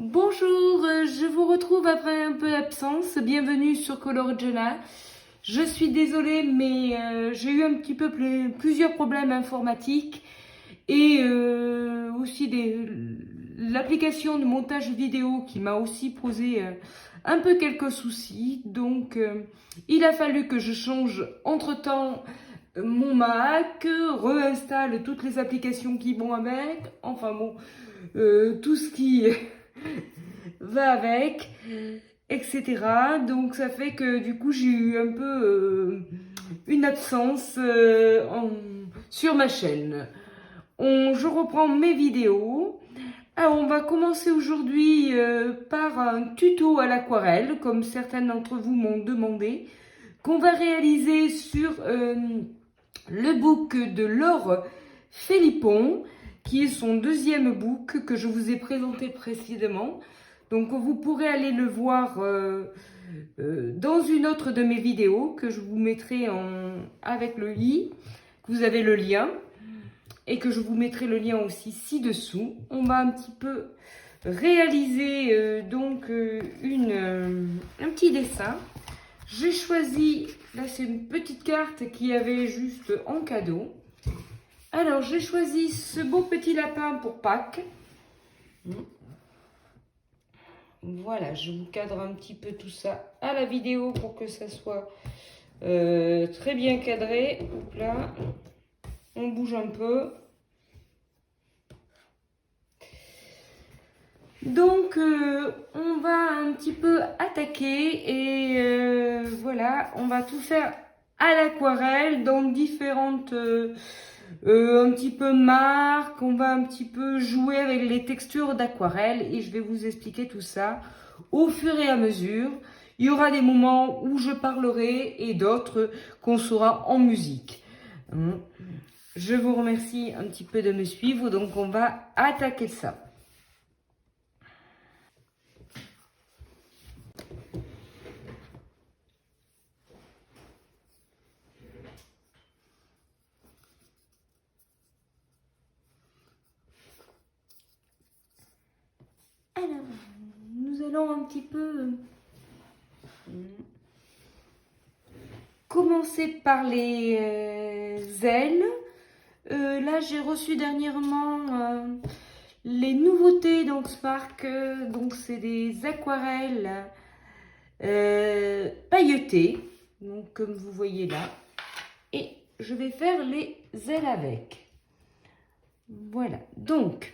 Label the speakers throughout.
Speaker 1: Bonjour, je vous retrouve après un peu d'absence. Bienvenue sur Colorigiana. Je suis désolée, mais j'ai eu un petit peu plusieurs problèmes informatiques et aussi l'application de montage vidéo qui m'a aussi posé un peu quelques soucis. Donc, il a fallu que je change entre-temps mon Mac, réinstalle toutes les applications qui vont avec. Enfin bon, tout ce qui va avec, etc. Donc ça fait que du coup j'ai eu un peu une absence sur ma chaîne. Je reprends mes vidéos. Alors on va commencer aujourd'hui par un tuto à l'aquarelle, comme certains d'entre vous m'ont demandé, qu'on va réaliser sur le book de Laure Philippon, qui est son deuxième book que je vous ai présenté précédemment. Donc vous pourrez aller le voir dans une autre de mes vidéos que je vous mettrai avec le i, que vous avez le lien, et que je vous mettrai le lien aussi ci-dessous. On va un petit peu réaliser un petit dessin. J'ai choisi, là c'est une petite carte qui avait juste en cadeau. Alors j'ai choisi ce beau petit lapin pour Pâques. Voilà, je vous cadre un petit peu tout ça à la vidéo pour que ça soit très bien cadré. Hop là, on bouge un peu. Donc, on va un petit peu attaquer et voilà, on va tout faire à l'aquarelle dans différentes un petit peu marques. On va un petit peu jouer avec les textures d'aquarelle et je vais vous expliquer tout ça au fur et à mesure. Il y aura des moments où je parlerai et d'autres qu'on saura en musique. Je vous remercie un petit peu de me suivre, donc on va attaquer ça. Alors, nous allons un petit peu commencer par les ailes. Là, j'ai reçu dernièrement les nouveautés donc Spark. Donc, c'est des aquarelles pailletées, donc comme vous voyez là. Et je vais faire les ailes avec. Voilà. Donc,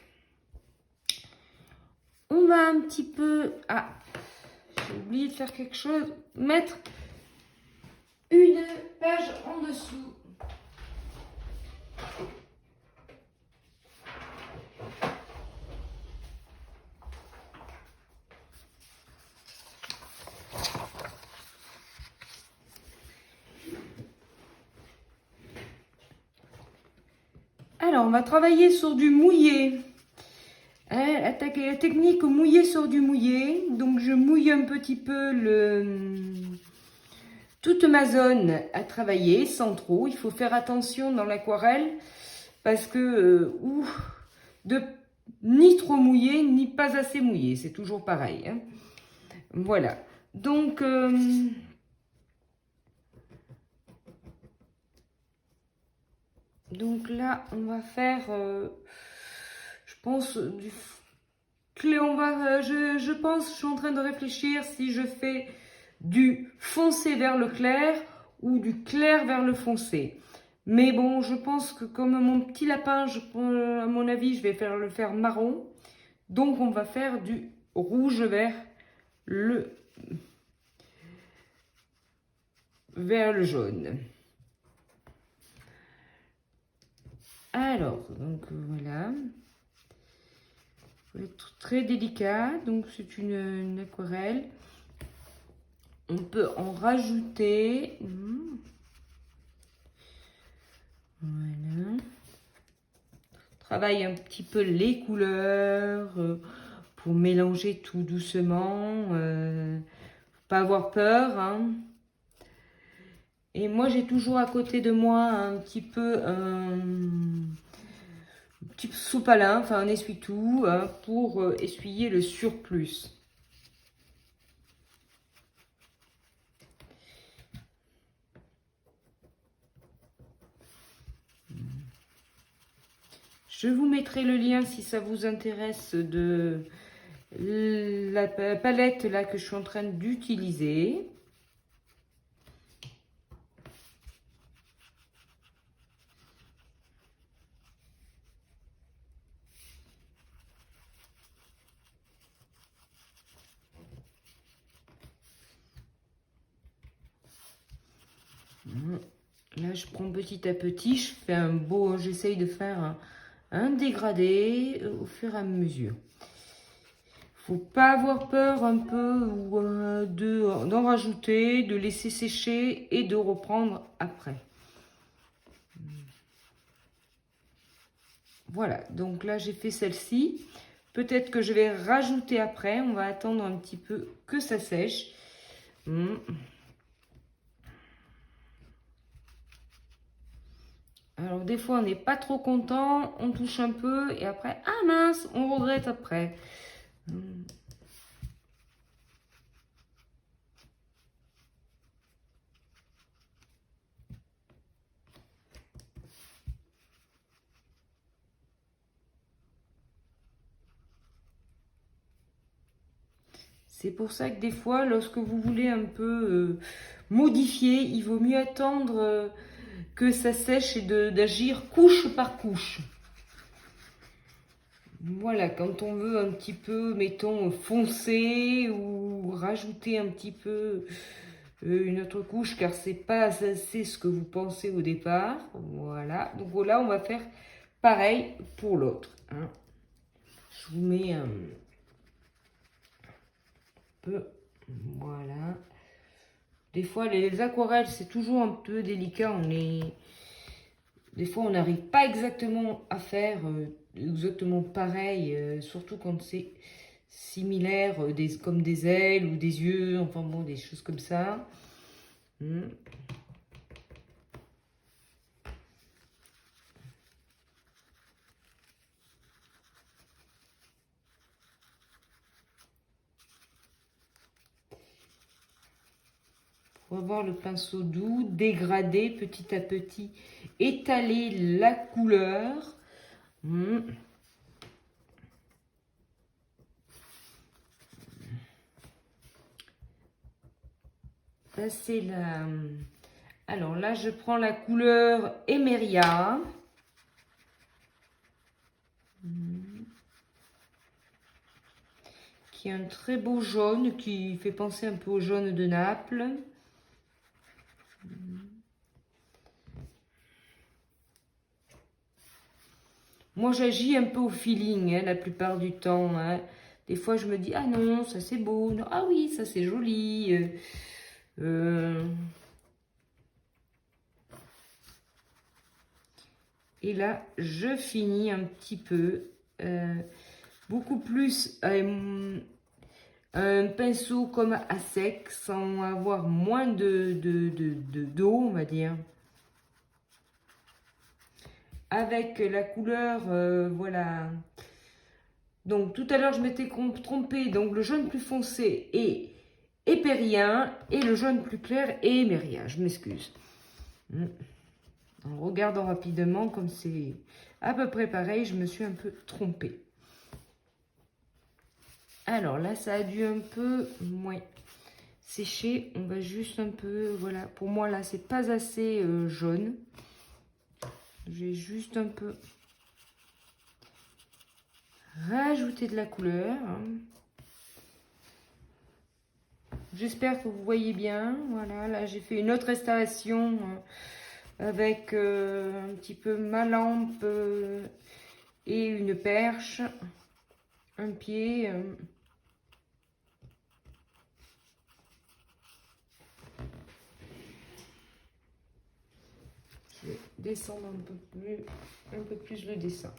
Speaker 1: on va un petit peu... Ah, j'ai oublié de faire quelque chose. Mettre une page en dessous. Alors, on va travailler sur du mouillé. Attaquer la technique mouillé sur du mouillé. Donc, je mouille un petit peu toute ma zone à travailler sans trop. Il faut faire attention dans l'aquarelle parce que ni trop mouillé ni pas assez mouillé. C'est toujours pareil. Hein. Voilà. Donc, là, on va faire, je pense, du clé. Je pense, je suis en train de réfléchir si je fais du foncé vers le clair ou du clair vers le foncé. Mais bon, je pense que comme mon petit lapin, à mon avis, je vais le faire marron. Donc, on va faire du rouge vers le jaune. Alors, donc voilà. Il faut être très délicat. Donc, c'est une aquarelle. On peut en rajouter. Voilà. Travaille un petit peu les couleurs pour mélanger tout doucement. Faut pas avoir peur. Hein. Et moi, j'ai toujours à côté de moi un petit petit sopalin, enfin un essuie-tout, hein, pour essuyer le surplus. Je vous mettrai le lien si ça vous intéresse de la palette là que je suis en train d'utiliser. Là, je prends petit à petit, je fais un beau, j'essaye de faire un dégradé au fur et à mesure. Faut pas avoir peur un peu ou d'en rajouter, de laisser sécher et de reprendre après. Voilà, donc là j'ai fait celle-ci. Peut-être que je vais rajouter après, on va attendre un petit peu que ça sèche. Alors des fois on n'est pas trop content, on touche un peu et après, ah mince, on regrette après. C'est pour ça que des fois, lorsque vous voulez un peu modifier, il vaut mieux attendre que ça sèche et d'agir couche par couche. Voilà, quand on veut un petit peu, mettons, foncer ou rajouter un petit peu une autre couche, car c'est pas assez ce que vous pensez au départ. Voilà, donc là, on va faire pareil pour l'autre. Hein. Je vous mets un peu, voilà. Des fois, les aquarelles, c'est toujours un peu délicat. Des fois, on n'arrive pas exactement à faire exactement pareil, surtout quand c'est similaire, comme des ailes ou des yeux, enfin bon, des choses comme ça. Pour avoir le pinceau doux, dégrader petit à petit, étaler la couleur. Ça, c'est la... Alors là, je prends la couleur Emeria. Qui est un très beau jaune, qui fait penser un peu au jaune de Naples. Moi, j'agis un peu au feeling, hein, la plupart du temps. Hein. Des fois, je me dis, ah non, ça c'est beau. Non, ah oui, ça c'est joli. Et là, je finis un petit peu. Beaucoup plus un pinceau comme à sec, sans avoir moins d'eau, on va dire. Avec la couleur, voilà. Donc tout à l'heure je m'étais trompée, donc le jaune plus foncé est épérien et le jaune plus clair est émérien, je m'excuse. En regardant rapidement, comme c'est à peu près pareil, je me suis un peu trompée. Alors là ça a dû un peu sécher, on va juste un peu, voilà, pour moi là c'est pas assez jaune. J'ai juste un peu rajouté de la couleur. J'espère que vous voyez bien. Voilà, là j'ai fait une autre installation avec un petit peu ma lampe et une perche, un pied. Je vais descendre un peu plus le dessin.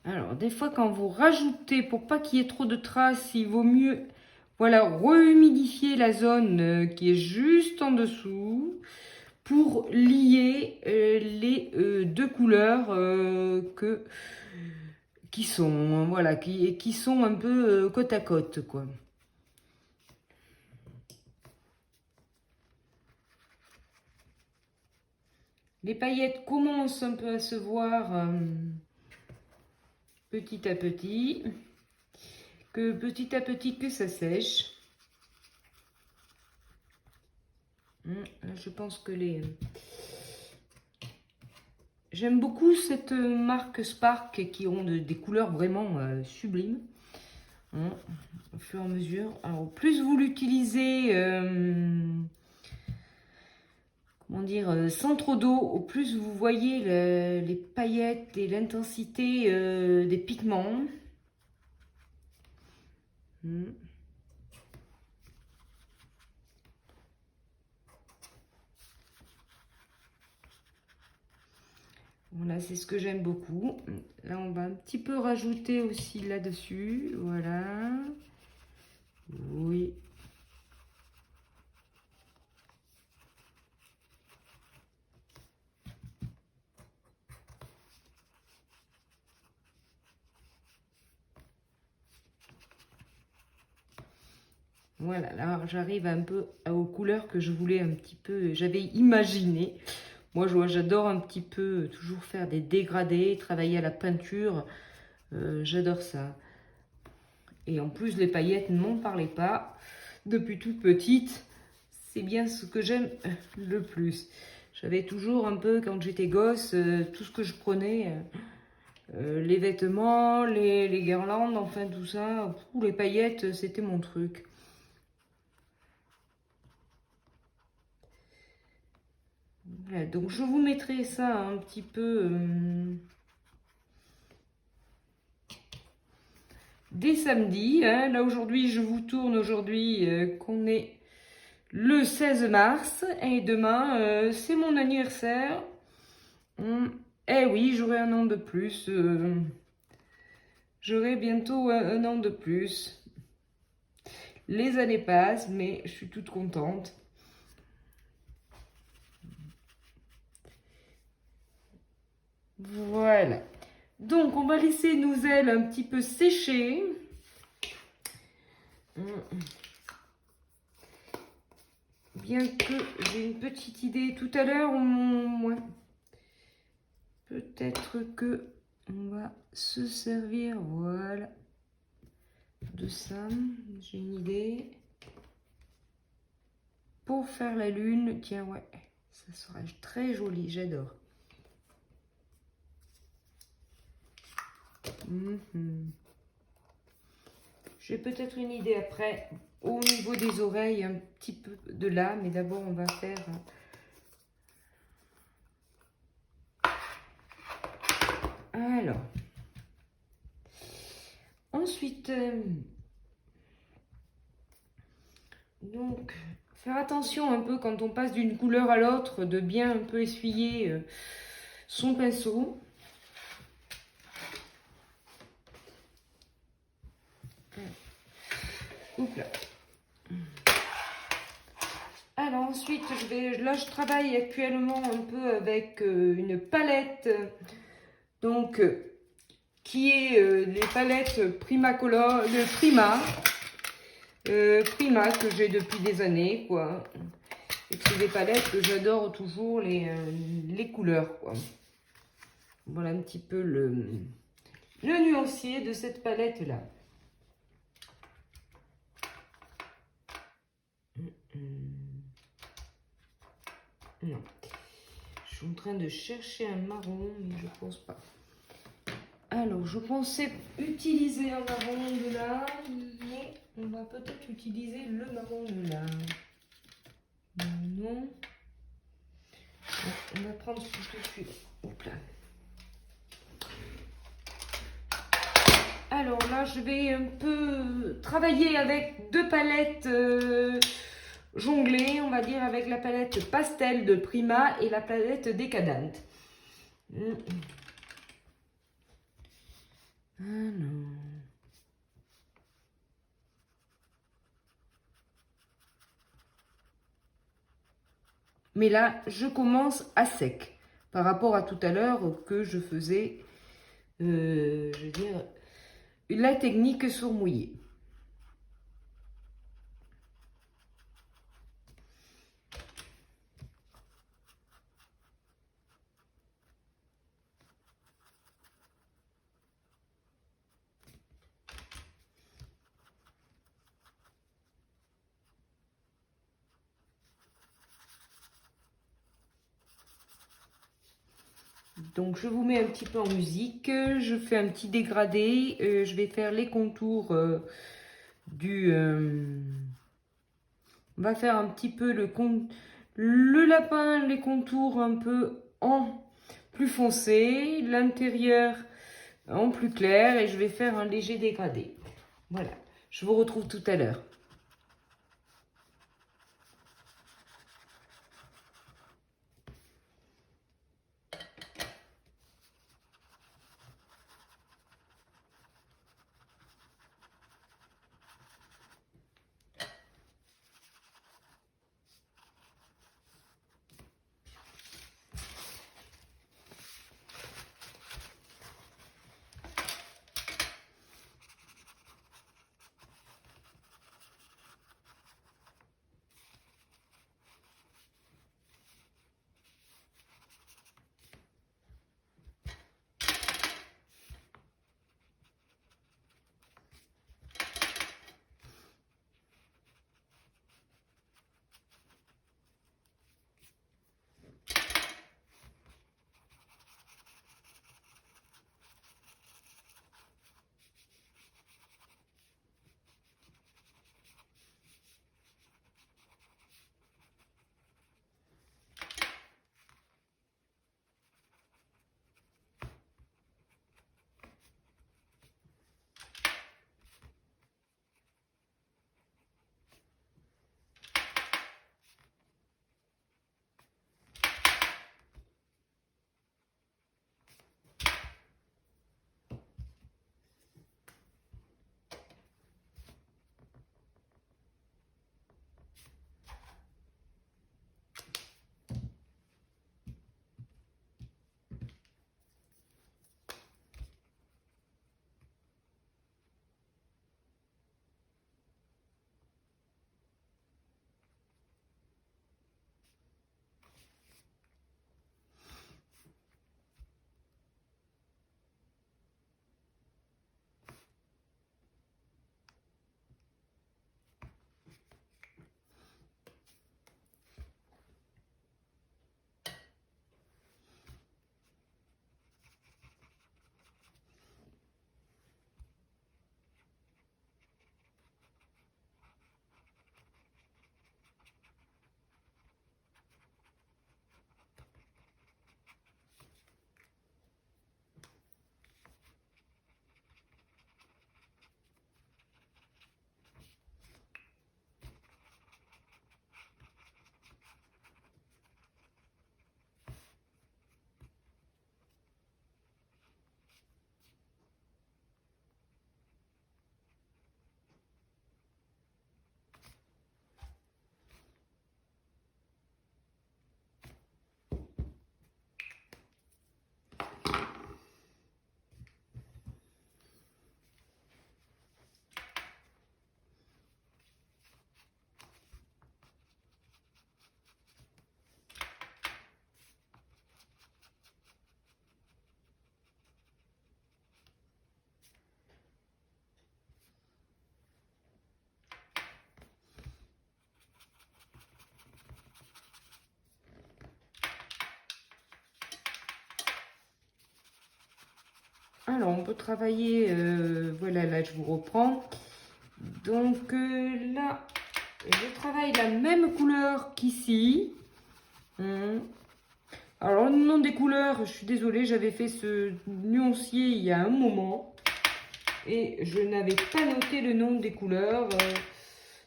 Speaker 1: Alors, des fois, quand vous rajoutez, pour pas qu'il y ait trop de traces, il vaut mieux, voilà, rehumidifier la zone qui est juste en dessous pour lier les deux couleurs qui sont, voilà, qui sont un peu côte à côte, quoi. Les paillettes commencent un peu à se voir petit à petit, que ça sèche. Je pense que j'aime beaucoup cette marque Spark qui ont des couleurs vraiment sublimes. Au fur et à mesure. Alors, plus vous l'utilisez, comment dire, sans trop d'eau, au plus vous voyez les paillettes et l'intensité des pigments. Voilà, c'est ce que j'aime beaucoup. Là, on va un petit peu rajouter aussi là-dessus. Voilà. Oui. Voilà, là, j'arrive un peu aux couleurs que je voulais un petit peu, j'avais imaginé. Moi, j'adore un petit peu toujours faire des dégradés, travailler à la peinture. J'adore ça. Et en plus, les paillettes, n'en parlez pas. Depuis toute petite, c'est bien ce que j'aime le plus. J'avais toujours un peu, quand j'étais gosse, tout ce que je prenais, les vêtements, les guirlandes, enfin tout ça, les paillettes, c'était mon truc. Voilà, donc je vous mettrai ça un petit peu dès samedi. Hein. Là aujourd'hui, je vous tourne aujourd'hui qu'on est le 16 mars et demain, c'est mon anniversaire. Eh oui, j'aurai un an de plus. J'aurai bientôt un an de plus. Les années passent, mais je suis toute contente. Voilà. Donc, on va laisser nos ailes un petit peu sécher. Bien que j'ai une petite idée tout à l'heure, peut-être que on va se servir, voilà, de ça. J'ai une idée. Pour faire la lune, tiens, ouais, ça sera très joli, j'adore. J'ai peut-être une idée après au niveau des oreilles, un petit peu de là, mais d'abord on va faire alors ensuite donc faire attention un peu quand on passe d'une couleur à l'autre, de bien un peu essuyer son pinceau. Oups là. Alors ensuite, je travaille actuellement un peu avec une palette, donc qui est les palettes Primacolor, le Prima que j'ai depuis des années, quoi. Et c'est des palettes que j'adore toujours les couleurs, quoi. Voilà un petit peu le nuancier de cette palette là. Non. Je suis en train de chercher un marron, mais je pense pas. Alors, je pensais utiliser un marron de là, mais on va peut-être utiliser le marron de là. Non. On va prendre plutôt celui-là. Hop là. Alors là, je vais un peu travailler avec deux palettes jonglées, on va dire, avec la palette pastel de Prima et la palette décadente. Ah non. Mais là, je commence à sec par rapport à tout à l'heure que je faisais, je veux dire, la technique sur mouillé. Donc je vous mets un petit peu en musique, je fais un petit dégradé, je vais faire les contours on va faire un petit peu le lapin, les contours un peu en plus foncé, l'intérieur en plus clair et je vais faire un léger dégradé. Voilà, je vous retrouve tout à l'heure. Alors, on peut travailler, voilà, là je vous reprends. Donc là, je travaille la même couleur qu'ici. Alors, le nom des couleurs, je suis désolée, j'avais fait ce nuancier il y a un moment. Et je n'avais pas noté le nom des couleurs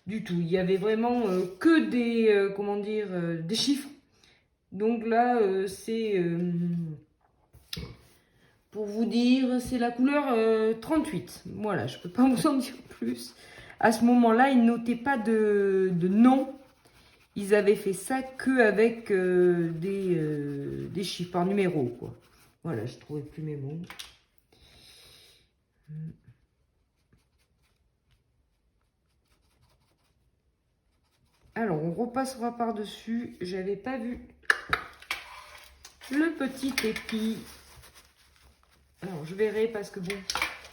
Speaker 1: du tout. Il y avait vraiment que des, comment dire, des chiffres. Donc là, c'est pour vous dire, c'est la couleur 38. Voilà, je peux pas vous en dire plus. À ce moment-là, ils notaient pas de nom. Ils avaient fait ça qu'avec des chiffres par numéro, quoi. Voilà, je trouvais plus mes mots. Alors, on repassera par-dessus. J'avais pas vu le petit épi. Alors, je verrai parce que bon,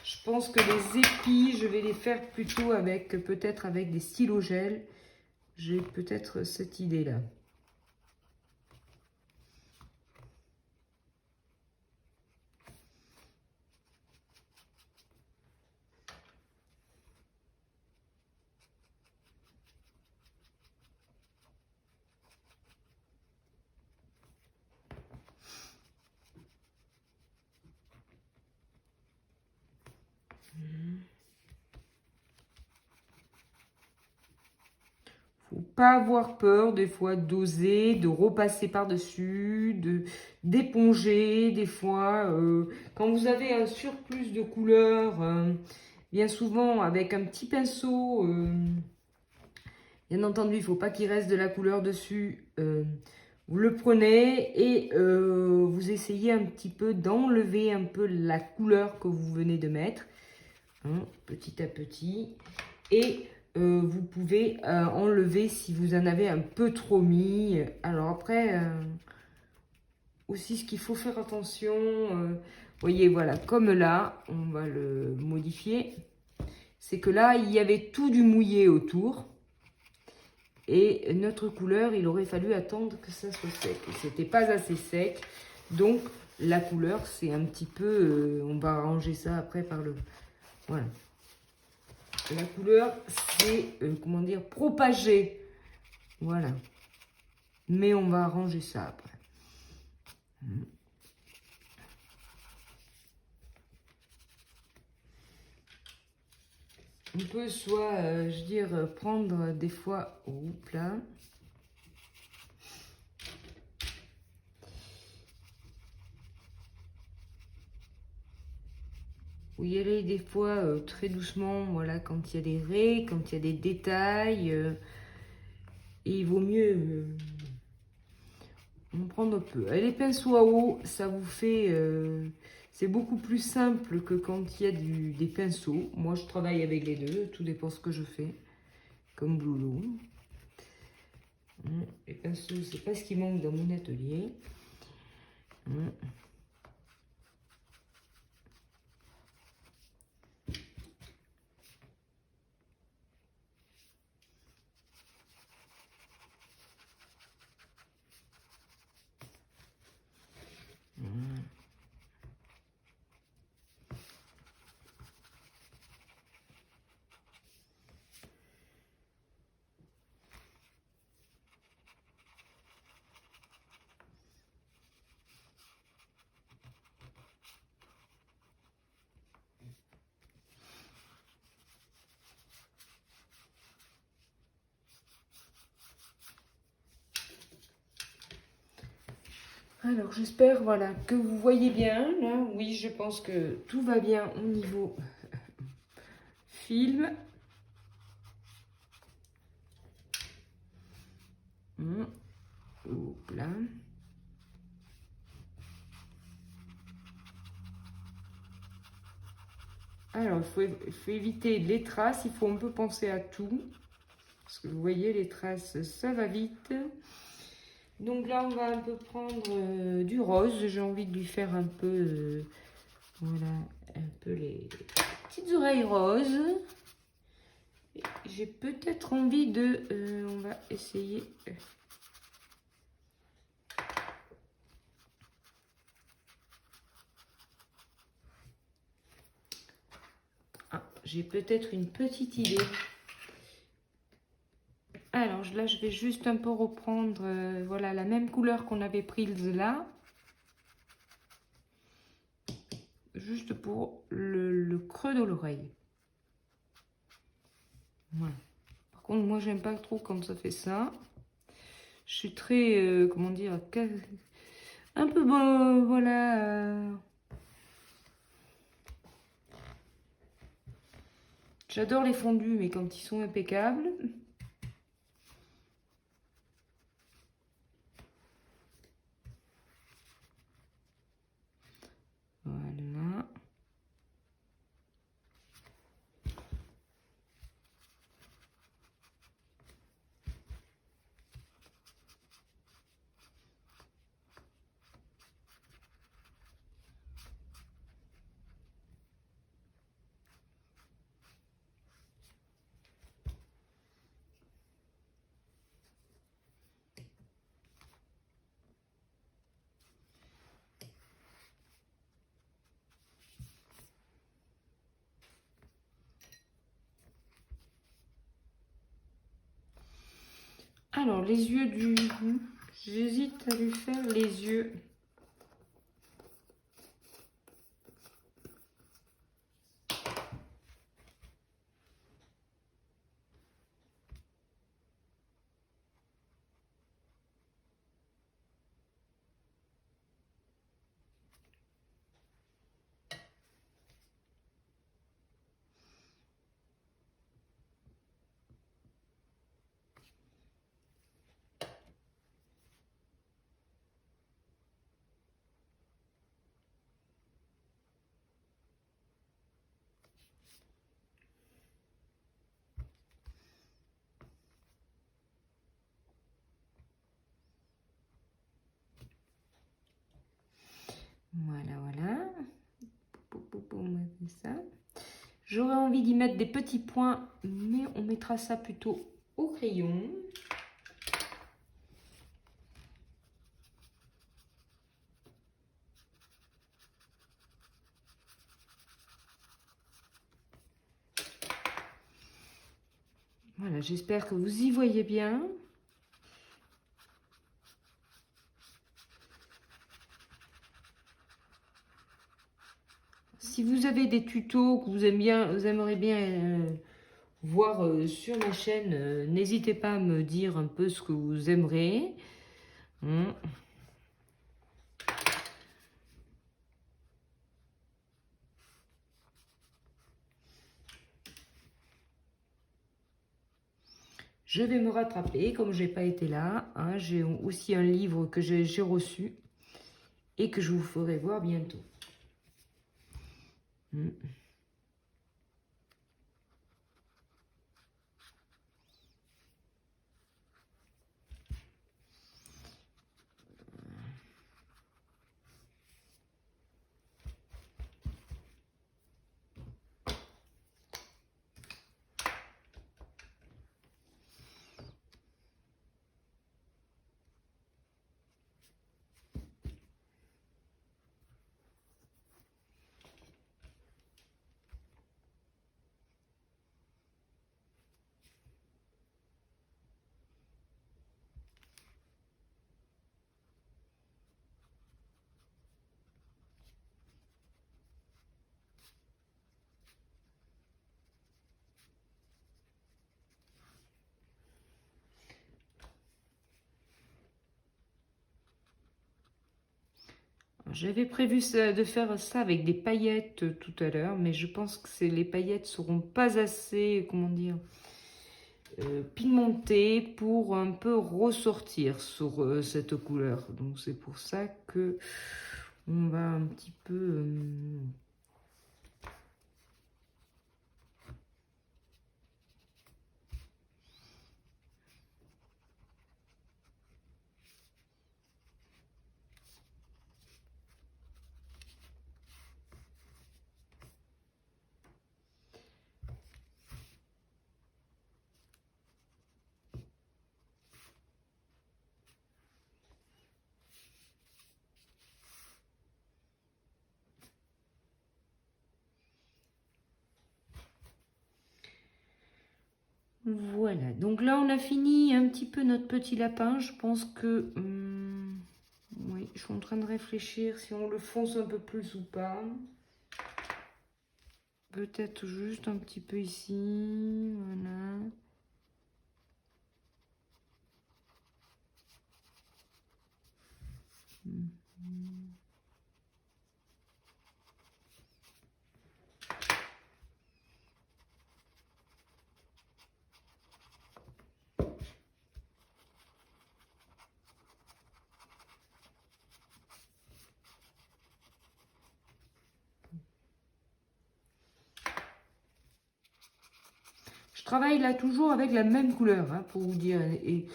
Speaker 1: je pense que les épis, je vais les faire plutôt avec, peut-être avec des stylos gel. J'ai peut-être cette idée-là. Faut pas avoir peur des fois d'oser, de repasser par-dessus, d'éponger des fois. Quand vous avez un surplus de couleurs, bien souvent avec un petit pinceau, bien entendu, il faut pas qu'il reste de la couleur dessus. Vous le prenez et vous essayez un petit peu d'enlever un peu la couleur que vous venez de mettre, hein, petit à petit. Et vous pouvez enlever si vous en avez un peu trop mis. Alors après, aussi ce qu'il faut faire attention, voyez, voilà, comme là, on va le modifier. C'est que là, il y avait tout du mouillé autour. Et notre couleur, il aurait fallu attendre que ça soit sec. Et c'était pas assez sec. Donc, la couleur, c'est un petit peu... on va arranger ça après par le... Voilà. La couleur, c'est, comment dire, propagé. Voilà. Mais on va arranger ça après. On peut soit, je veux dire, prendre des fois... Oups là. Vous y allez des fois très doucement, voilà, quand il y a des raies, quand il y a des détails. Et il vaut mieux en prendre peu. Et les pinceaux à eau, ça vous fait... c'est beaucoup plus simple que quand il y a des pinceaux. Moi, je travaille avec les deux, tout dépend ce que je fais, comme boulot. Les pinceaux, c'est pas ce qui manque dans mon atelier. Alors, j'espère, voilà, que vous voyez bien. Là, oui, je pense que tout va bien au niveau film. Hop là. Alors, il faut éviter les traces. Il faut un peu penser à tout. Parce que vous voyez, les traces, ça va vite. Donc là, on va un peu prendre du rose. J'ai envie de lui faire un peu, voilà, un peu les petites oreilles roses. J'ai peut-être envie de... on va essayer... Ah, j'ai peut-être une petite idée. Alors là, je vais juste un peu reprendre voilà, la même couleur qu'on avait prise là. Juste pour le creux de l'oreille. Voilà. Par contre, moi, j'aime pas trop quand ça fait ça. Je suis très, comment dire, un peu bon, voilà. J'adore les fondus, mais quand ils sont impeccables. Voilà. Alors, les yeux du... J'hésite à lui faire les yeux. Voilà, voilà. On va faire ça. J'aurais envie d'y mettre des petits points, mais on mettra ça plutôt au crayon. Voilà, j'espère que vous y voyez bien. Si vous avez des tutos que vous aimeriez bien voir sur ma chaîne, n'hésitez pas à me dire un peu ce que vous aimerez. Je vais me rattraper, comme je n'ai pas été là. Hein, j'ai aussi un livre que j'ai reçu et que je vous ferai voir bientôt. J'avais prévu de faire ça avec des paillettes tout à l'heure, mais je pense que les paillettes seront pas assez, comment dire, pigmentées pour un peu ressortir sur cette couleur. Donc c'est pour ça que on va un petit peu... Voilà, donc là on a fini un petit peu notre petit lapin. Je pense que... oui, je suis en train de réfléchir si on le fonce un peu plus ou pas. Peut-être juste un petit peu ici, voilà. Je travaille là toujours avec la même couleur, hein, pour vous dire, et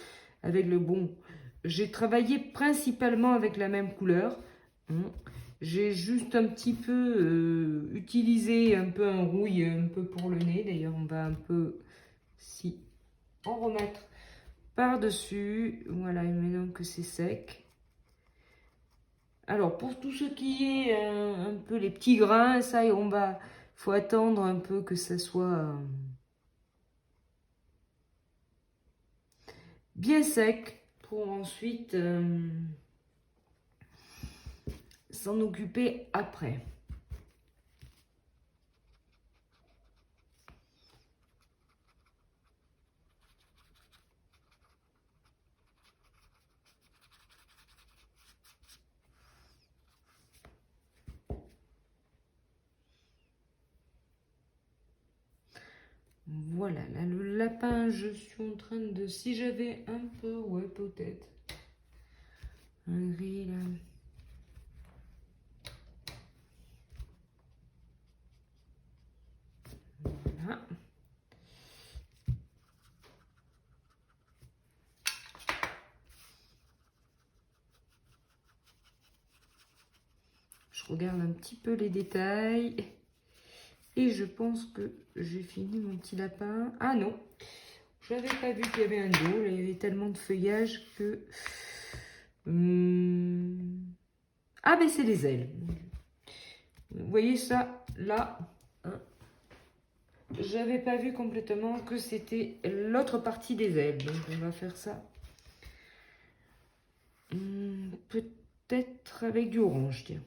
Speaker 1: avec le bon. J'ai travaillé principalement avec la même couleur. Hein. J'ai juste un petit peu utilisé un peu un rouille un peu pour le nez. D'ailleurs, on va un peu en remettre par-dessus. Voilà, maintenant que c'est sec. Alors, pour tout ce qui est un peu les petits grains, ça, faut attendre un peu que ça soit bien sec pour ensuite s'en occuper après. Voilà, là, le lapin, je suis en train de... Si j'avais un peu, ouais, peut-être. Un gris, là. Voilà. Je regarde un petit peu les détails. Et je pense que j'ai fini mon petit lapin. Ah non, je n'avais pas vu qu'il y avait un dos. Là, il y avait tellement de feuillage que... Ah, mais c'est les ailes. Vous voyez ça, là. Hein, j'avais pas vu complètement que c'était l'autre partie des ailes. Donc, on va faire ça. Peut-être avec du orange, tiens.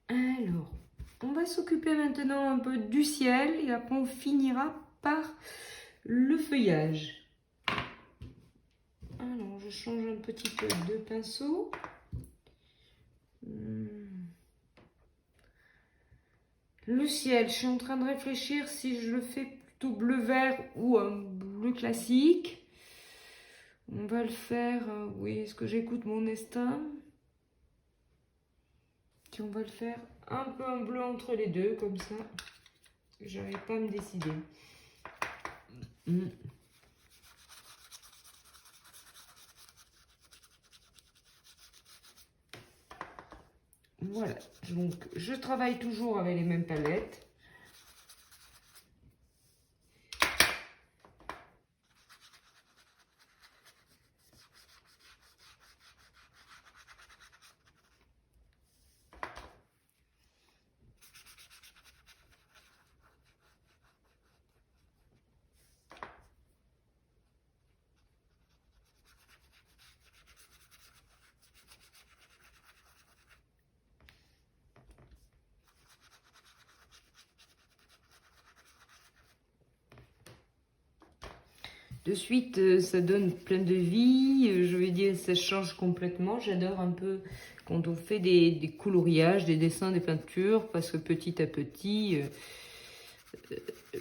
Speaker 1: Alors, on va s'occuper maintenant un peu du ciel et après on finira par le feuillage. Alors, je change un petit peu de pinceau. Le ciel, je suis en train de réfléchir si je le fais plutôt bleu-vert ou un bleu classique. On va le faire, oui, est-ce que j'écoute mon instinct? On va le faire un peu un bleu entre les deux, comme ça. J'arrive pas à me décider. Voilà, donc je travaille toujours avec les mêmes palettes. De suite, ça donne plein de vie. Je vais dire, ça change complètement. J'adore un peu quand on fait des coloriages, des dessins, des peintures, parce que petit à petit,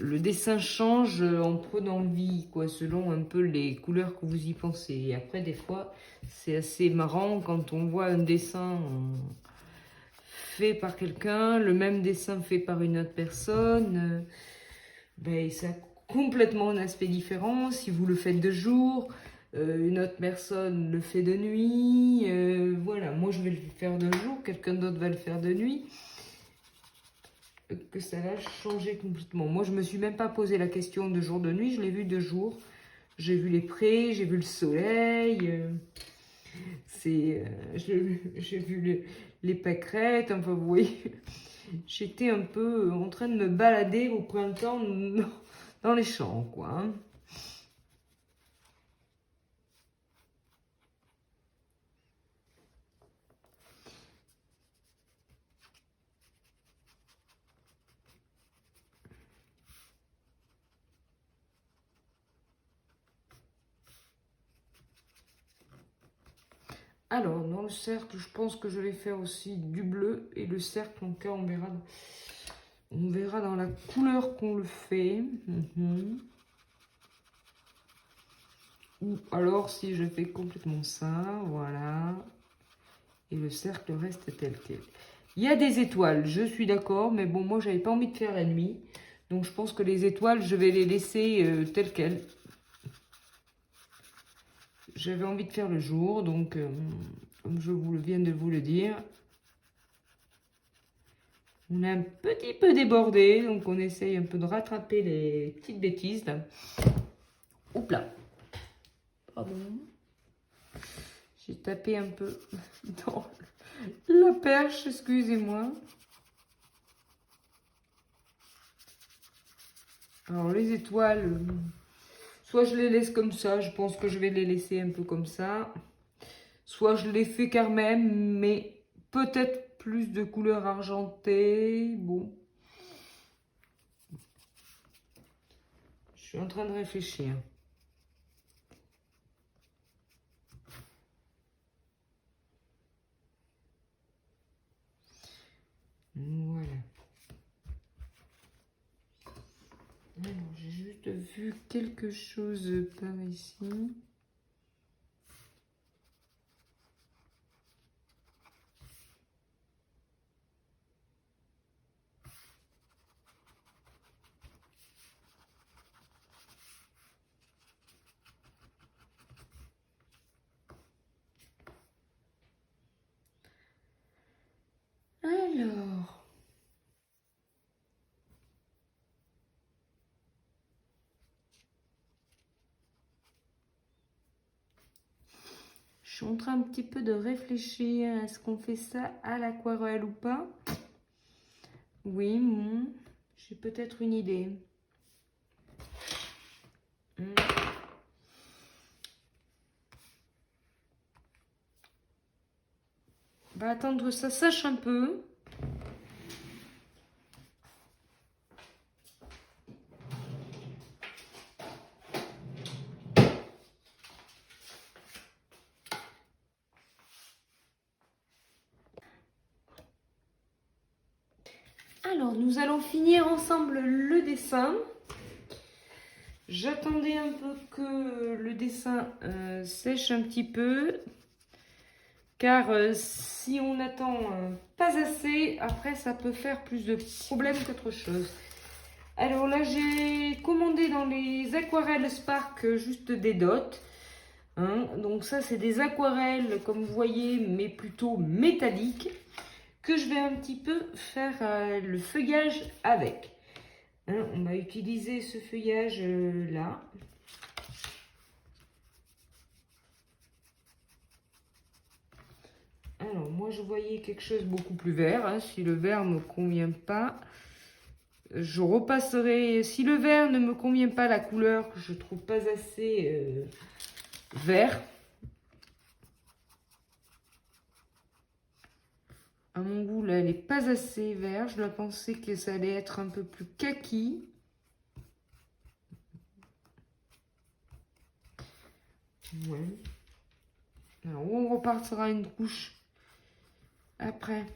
Speaker 1: le dessin change en prenant vie, quoi, selon un peu les couleurs que vous y pensez. Et après, des fois, c'est assez marrant quand on voit un dessin fait par quelqu'un, le même dessin fait par une autre personne. Ben, ça complètement un aspect différent. Si vous le faites de jour, une autre personne le fait de nuit. Voilà, moi je vais le faire de jour, quelqu'un d'autre va le faire de nuit. Que ça va changer complètement. Moi je me suis même pas posé la question de jour de nuit, je l'ai vu de jour. J'ai vu les prés, j'ai vu le soleil. J'ai vu les pâquerettes, enfin vous voyez, j'étais un peu en train de me balader au printemps dans les champs, quoi. Hein. Alors, dans le cercle, je pense que je vais faire aussi du bleu. Et le cercle, en cas, on verra dans la couleur qu'on le fait. Ou alors, si je fais complètement ça, voilà. Et le cercle reste tel quel. Il y a des étoiles, je suis d'accord. Mais bon, moi, j'avais pas envie de faire la nuit. Donc, je pense que les étoiles, je vais les laisser telles quelles. J'avais envie de faire le jour, donc comme je viens de vous le dire, on a un petit peu débordé, donc on essaye un peu de rattraper les petites bêtises là. Oups là, pardon, j'ai tapé un peu dans la perche, excusez-moi. Alors les étoiles, soit je les laisse comme ça, je pense que je vais les laisser un peu comme ça. Soit je les fais quand même, mais peut-être plus de couleur argentée. Bon. Je suis en train de réfléchir. Voilà. Alors, j'ai juste vu quelque chose par ici. Alors, je suis en train un petit peu de réfléchir. Est-ce qu'on fait ça à l'aquarelle ou pas? Oui, j'ai peut-être une idée. On va attendre que ça sèche un peu. Alors, nous allons finir ensemble le dessin. J'attendais un peu que le dessin sèche un petit peu. Car si on n'attend pas assez, après ça peut faire plus de problèmes qu'autre chose. Alors là, j'ai commandé dans les aquarelles Spark juste des dots. Hein. Donc ça, c'est des aquarelles, comme vous voyez, mais plutôt métalliques, que je vais un petit peu faire le feuillage avec. Hein, on va utiliser ce feuillage là. Alors, moi, je voyais quelque chose beaucoup plus vert. Hein. Si le vert ne me convient pas, je repasserai. Si le vert ne me convient pas, la couleur que je trouve pas assez vert, à mon goût, là, elle n'est pas assez vert. Je pensais que ça allait être un peu plus kaki. Ouais. Alors, on repartira une couche après.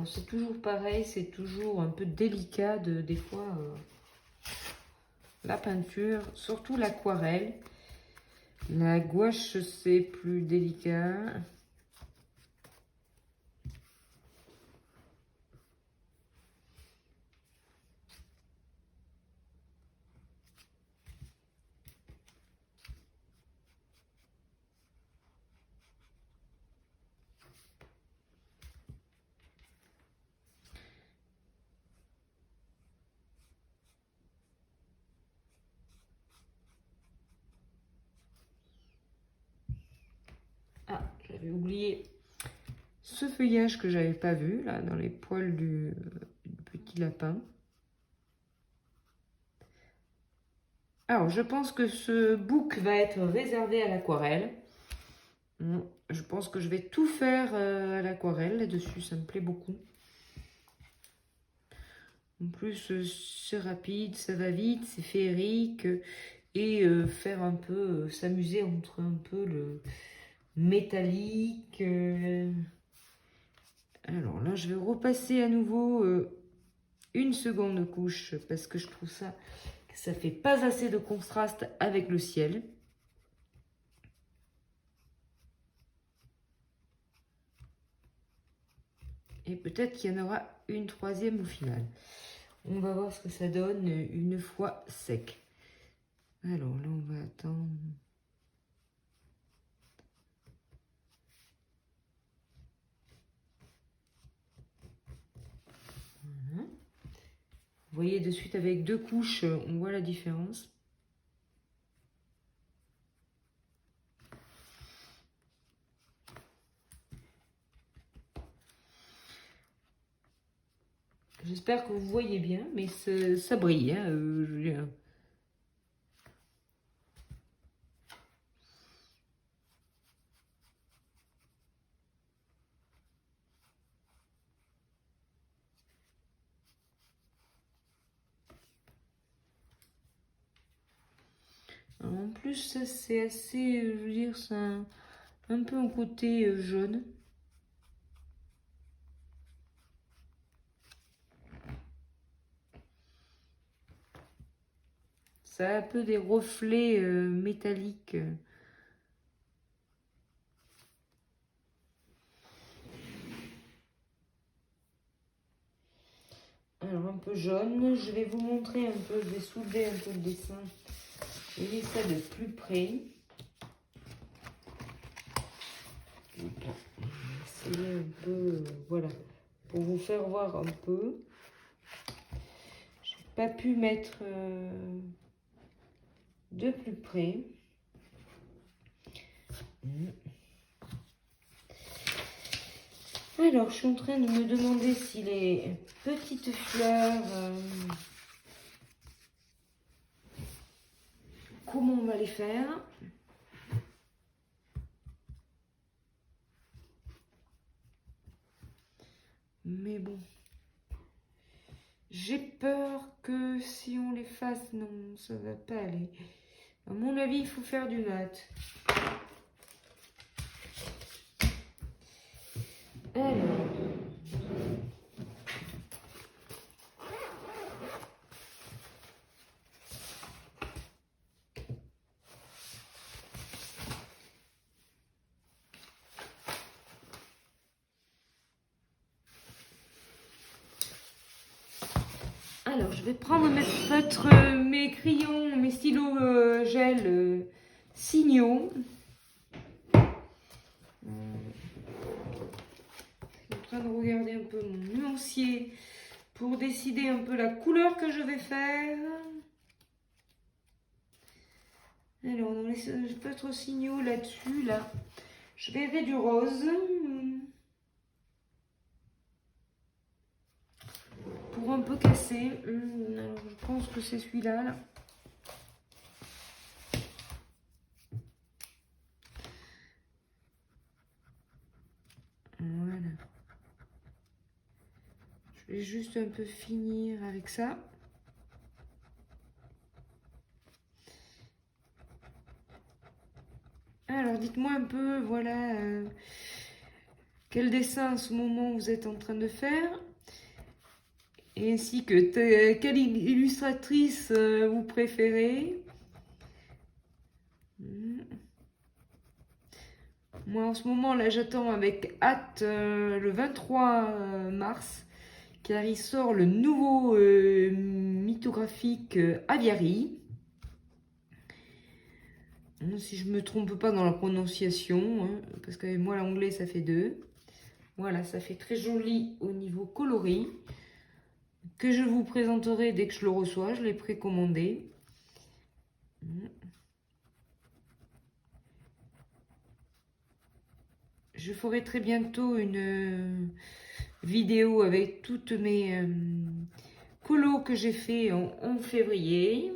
Speaker 1: C'est toujours pareil, c'est toujours un peu délicat des fois la peinture, surtout l'aquarelle. La gouache, c'est plus délicat. Ah, j'avais oublié ce feuillage que j'avais pas vu, là, dans les poils du petit lapin. Alors, je pense que ce book va être réservé à l'aquarelle. Je pense que je vais tout faire à l'aquarelle là-dessus, ça me plaît beaucoup. En plus, c'est rapide, ça va vite, c'est féerique. Et faire un peu, s'amuser entre un peu le métallique. Alors là, je vais repasser à nouveau une seconde couche parce que je trouve ça que ça fait pas assez de contraste avec le ciel. Et peut-être qu'il y en aura une troisième au final. On va voir ce que ça donne une fois sec. Alors là, on va attendre. Voilà. Vous voyez de suite avec deux couches, on voit la différence. J'espère que vous voyez bien, mais ça brille. Hein, En plus, ça c'est assez, je veux dire, c'est un peu un côté jaune. Ça a un peu des reflets métalliques. Alors un peu jaune. Je vais vous montrer un peu, je vais soulever un peu le dessin. Vous voyez ça de plus près. Essayer un peu, voilà, pour vous faire voir un peu. J'ai pas pu mettre de plus près. Alors, je suis en train de me demander si les petites fleurs, comment on va les faire. Mais bon, j'ai peur que si on les fasse, non, ça va pas aller. À mon avis, il faut faire du mat. Alors, je vais prendre mes feutres, mes crayons, mes stylos gel signaux. Je suis en train de regarder un peu mon nuancier pour décider un peu la couleur que je vais faire. Alors, dans les feutres signaux là-dessus, là, je verrai du rose. Pour un peu casser. Alors, je pense que c'est celui-là, là. Voilà. Je vais juste un peu finir avec ça. Alors, dites-moi un peu, voilà, quel dessin en ce moment vous êtes en train de faire, et ainsi que quelle illustratrice vous préférez. Moi en ce moment là j'attends avec hâte le 23 mars car il sort le nouveau mythographique Aviary. Si je me trompe pas dans la prononciation, hein, parce que moi l'anglais ça fait 2. Voilà, ça fait très joli au niveau coloris, que je vous présenterai dès que je le reçois, je l'ai précommandé. Je ferai très bientôt une vidéo avec toutes mes colos que j'ai fait en février.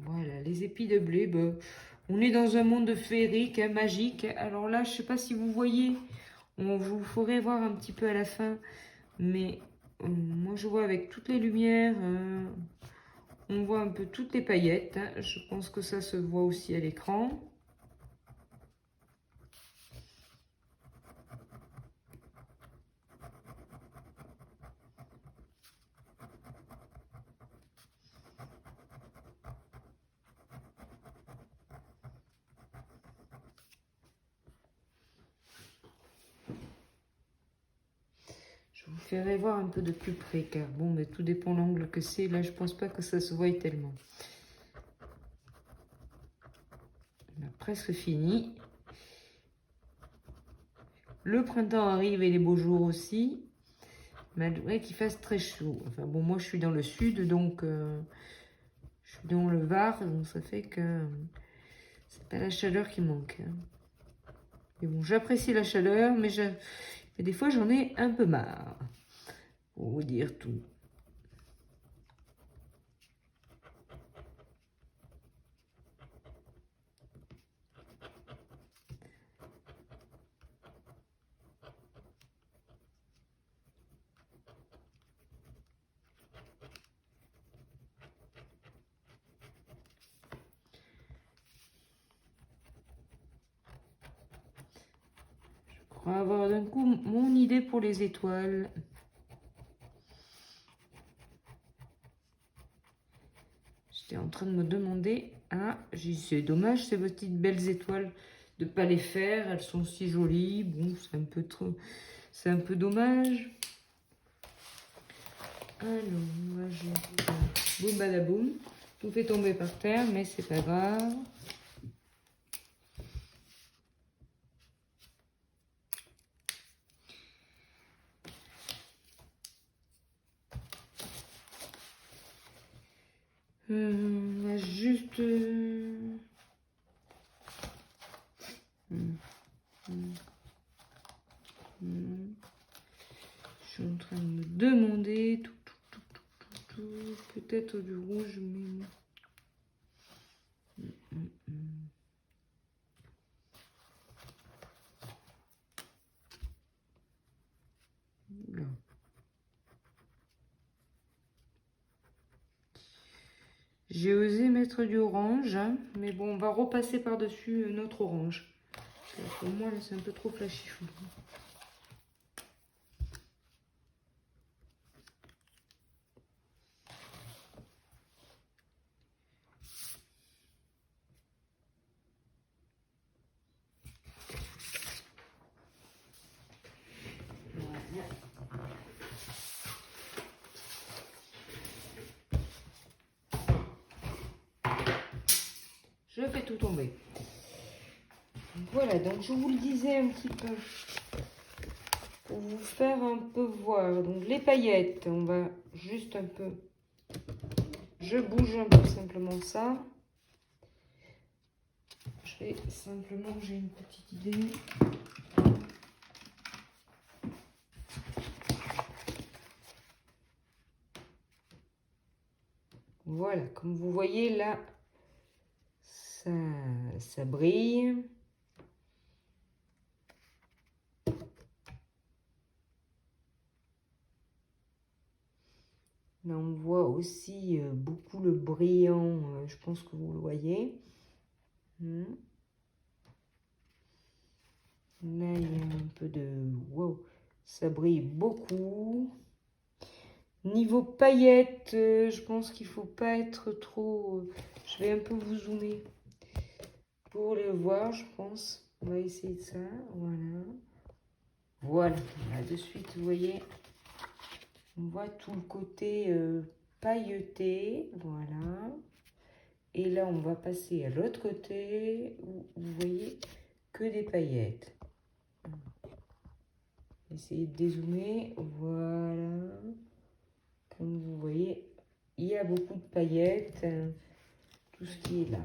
Speaker 1: Voilà, les épis de blé, bah, on est dans un monde féerique, hein, magique. Alors là, je sais pas si vous voyez, on vous ferait voir un petit peu à la fin, mais moi je vois avec toutes les lumières, on voit un peu toutes les paillettes, hein. Je pense que ça se voit aussi à l'écran. Je vous ferai voir un peu de plus près, car bon, mais tout dépend de l'angle que c'est. Là, je pense pas que ça se voie tellement. On a presque fini. Le printemps arrive et les beaux jours aussi, malgré qu'il fasse très chaud. Enfin bon, moi je suis dans le sud, donc je suis dans le Var, donc ça fait que c'est pas la chaleur qui manque. Mais bon, j'apprécie la chaleur, mais des fois j'en ai un peu marre, pour vous dire tout. On va avoir d'un coup mon idée pour les étoiles. J'étais en train de me demander, ah, c'est dommage ces petites belles étoiles de pas les faire, elles sont si jolies. Bon, c'est un peu trop, c'est un peu dommage. Alors, moi j'ai boum badaboum, tout fait tomber par terre, mais c'est pas grave. On va juste... Je suis en train de me demander peut-être du rouge, mais... Là. J'ai osé mettre du orange, hein, mais bon, on va repasser par-dessus notre orange. Pour moi, c'est un peu trop flashy. Je fais tout tomber. Voilà, donc je vous le disais un petit peu pour vous faire un peu voir. Donc les paillettes, on va juste un peu... Je bouge un peu simplement ça. Je vais simplement, j'ai une petite idée. Voilà, comme vous voyez là, ça brille. Là, on voit aussi beaucoup le brillant, je pense que vous le voyez. Là, il y a un peu de... Wow, ça brille beaucoup. Niveau paillettes, je pense qu'il ne faut pas être trop... je vais un peu vous zoomer pour le voir, je pense. On va essayer de ça, voilà. Voilà, là de suite, vous voyez, on voit tout le côté pailleté, voilà. Et là, on va passer à l'autre côté, où vous voyez que des paillettes. Essayez de dézoomer, voilà. Comme vous voyez, il y a beaucoup de paillettes, tout ce qui est là.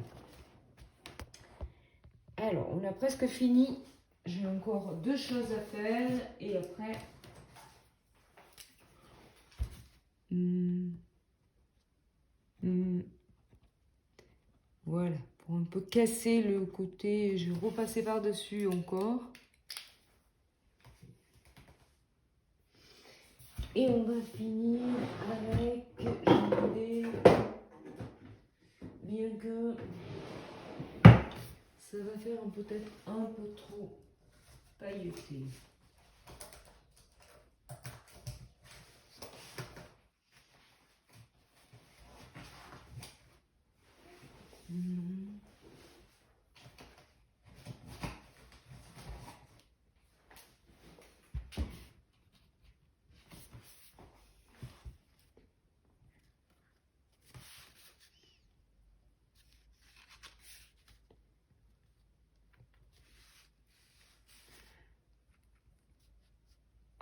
Speaker 1: Alors, on a presque fini. J'ai encore 2 choses à faire et après... Voilà, pour un peu casser le côté, je vais repasser par-dessus encore. Et on va finir avec, bien que ça va faire peut-être un peu trop pailleté.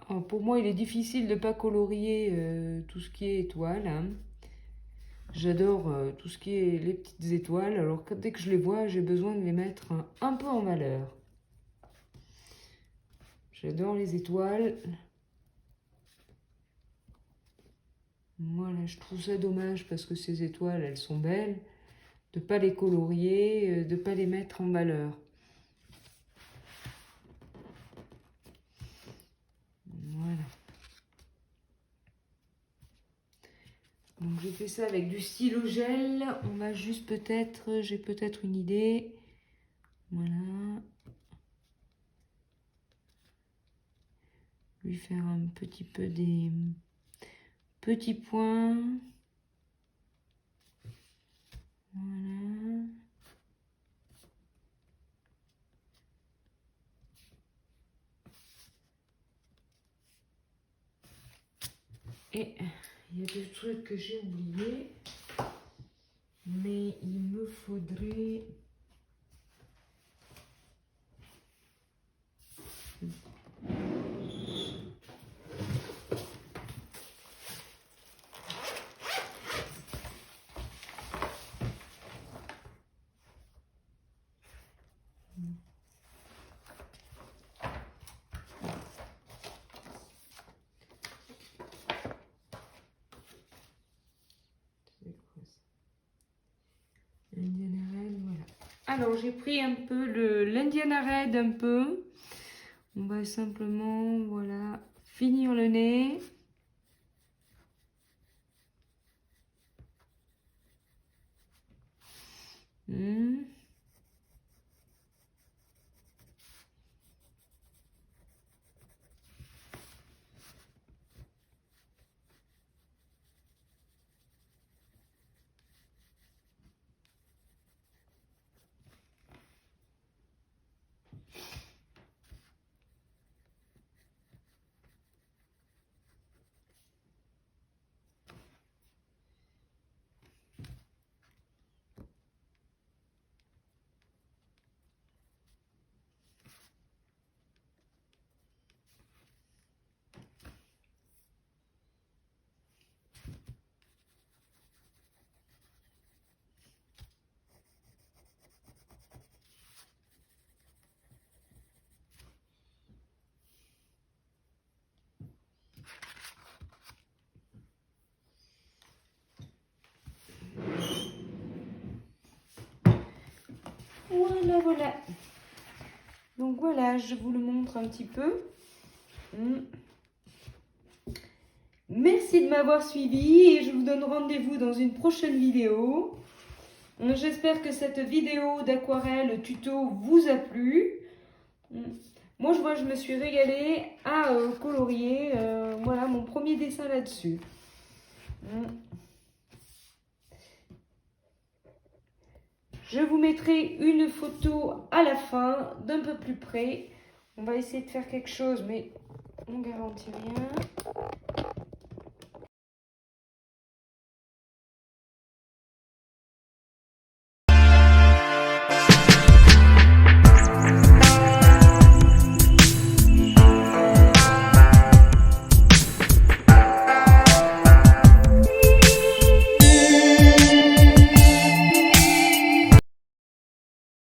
Speaker 1: Alors pour moi, il est difficile de ne pas colorier tout ce qui est étoile. Hein. J'adore tout ce qui est les petites étoiles. Alors dès que je les vois, j'ai besoin de les mettre un peu en valeur. J'adore les étoiles. Voilà, je trouve ça dommage parce que ces étoiles, elles sont belles. De ne pas les colorier, de ne pas les mettre en valeur. Voilà. Donc je fais ça avec du stylo gel. On va juste peut-être, j'ai peut-être une idée. Voilà. Lui faire un petit peu des petits points. Voilà. Et il y a des trucs que j'ai oubliés. Mais il me faudrait... Alors, j'ai pris un peu l'Indiana Red, un peu. On va simplement, voilà, finir le nez. Voilà, voilà. Donc voilà, je vous le montre un petit peu. Merci. merci de m'avoir suivi et je vous donne rendez-vous dans une prochaine vidéo. J'espère que cette vidéo d'aquarelle tuto vous a plu. Moi, je me suis régalée à colorier. Voilà mon premier dessin là-dessus. Je vous mettrai une photo à la fin, d'un peu plus près. On va essayer de faire quelque chose, mais on ne garantit rien.